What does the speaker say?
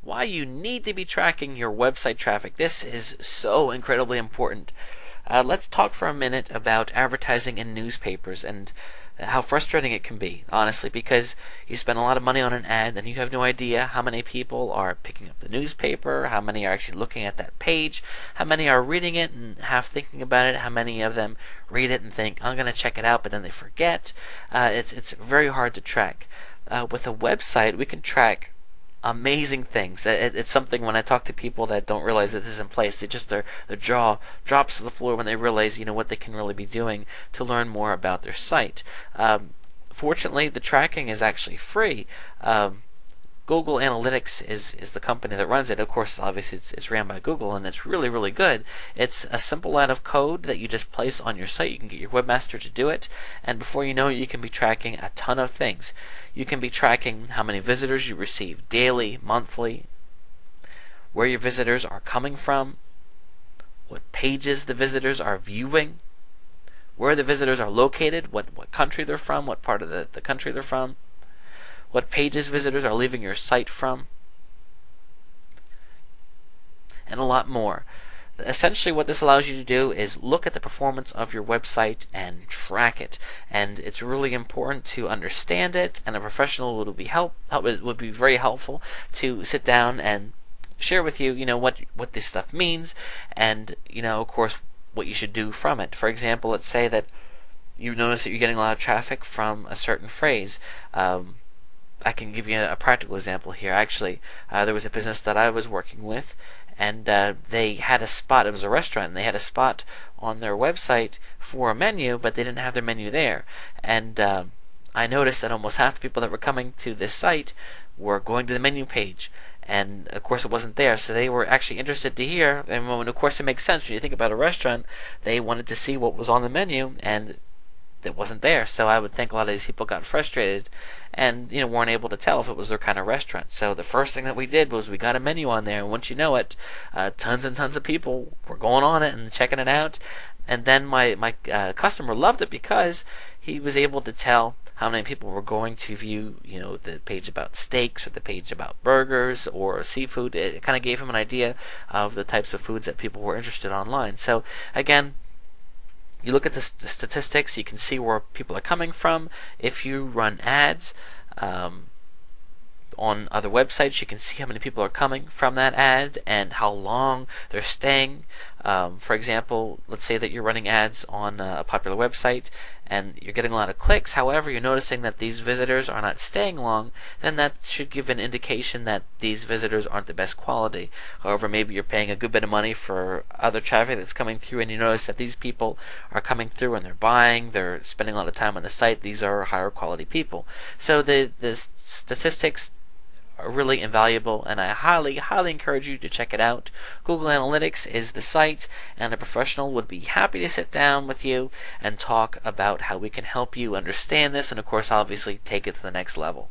why you need to be tracking your website traffic. This is so incredibly important. Let's talk for a minute about advertising in newspapers and how frustrating it can be, honestly, because you spend a lot of money on an ad and you have no idea how many people are picking up the newspaper, how many are actually looking at that page, how many are reading it and half thinking about it, how many of them read it and think, I'm going to check it out, but then they forget. It's very hard to track. With a website, we can track amazing things. It's something when I talk to people that don't realize that this is in place, their jaw drops to the floor when they realize what they can really be doing to learn more about their site. Fortunately, the tracking is actually free. Google Analytics is the company that runs it. Of course, obviously it's ran by Google, and it's really, really good. It's a simple line of code that you just place on your site. You can get your webmaster to do it, and before you know it, you can be tracking a ton of things. You can be tracking how many visitors you receive daily, monthly, where your visitors are coming from, what pages the visitors are viewing, where the visitors are located, what country they're from, what part of the country they're from, what pages visitors are leaving your site from, and a lot more. Essentially, what this allows you to do is look at the performance of your website and track it. And it's really important to understand it, and a professional would be very helpful to sit down and share with you, what this stuff means, and of course, what you should do from it. For example, let's say that you notice that you're getting a lot of traffic from a certain phrase. I can give you a practical example here. Actually, there was a business that I was working with, and they had a spot. It was a restaurant, and they had a spot on their website for a menu, but they didn't have their menu there. And I noticed that almost half the people that were coming to this site were going to the menu page, and of course it wasn't there. So they were actually interested to hear, and of course it makes sense when you think about a restaurant. They wanted to see what was on the menu, and it wasn't there. So I would think a lot of these people got frustrated and weren't able to tell if it was their kind of restaurant. So the first thing that we did was we got a menu on there, and once you know it, tons and tons of people were going on it and checking it out. And then my customer loved it because he was able to tell how many people were going to view the page about steaks or the page about burgers or seafood. It kind of gave him an idea of the types of foods that people were interested online. So again, you look at the statistics, you can see where people are coming from. If you run ads on other websites, you can see how many people are coming from that ad and how long they're staying. For example, let's say that you're running ads on a popular website and you're getting a lot of clicks. However, you're noticing that these visitors are not staying long, then that should give an indication that these visitors aren't the best quality. However, maybe you're paying a good bit of money for other traffic that's coming through, and you notice that these people are coming through and they're buying, they're spending a lot of time on the site. These are higher quality people. So the statistics are really invaluable, and I highly encourage you to check it out. Google Analytics is the site, and a professional would be happy to sit down with you and talk about how we can help you understand this, and of course obviously take it to the next level.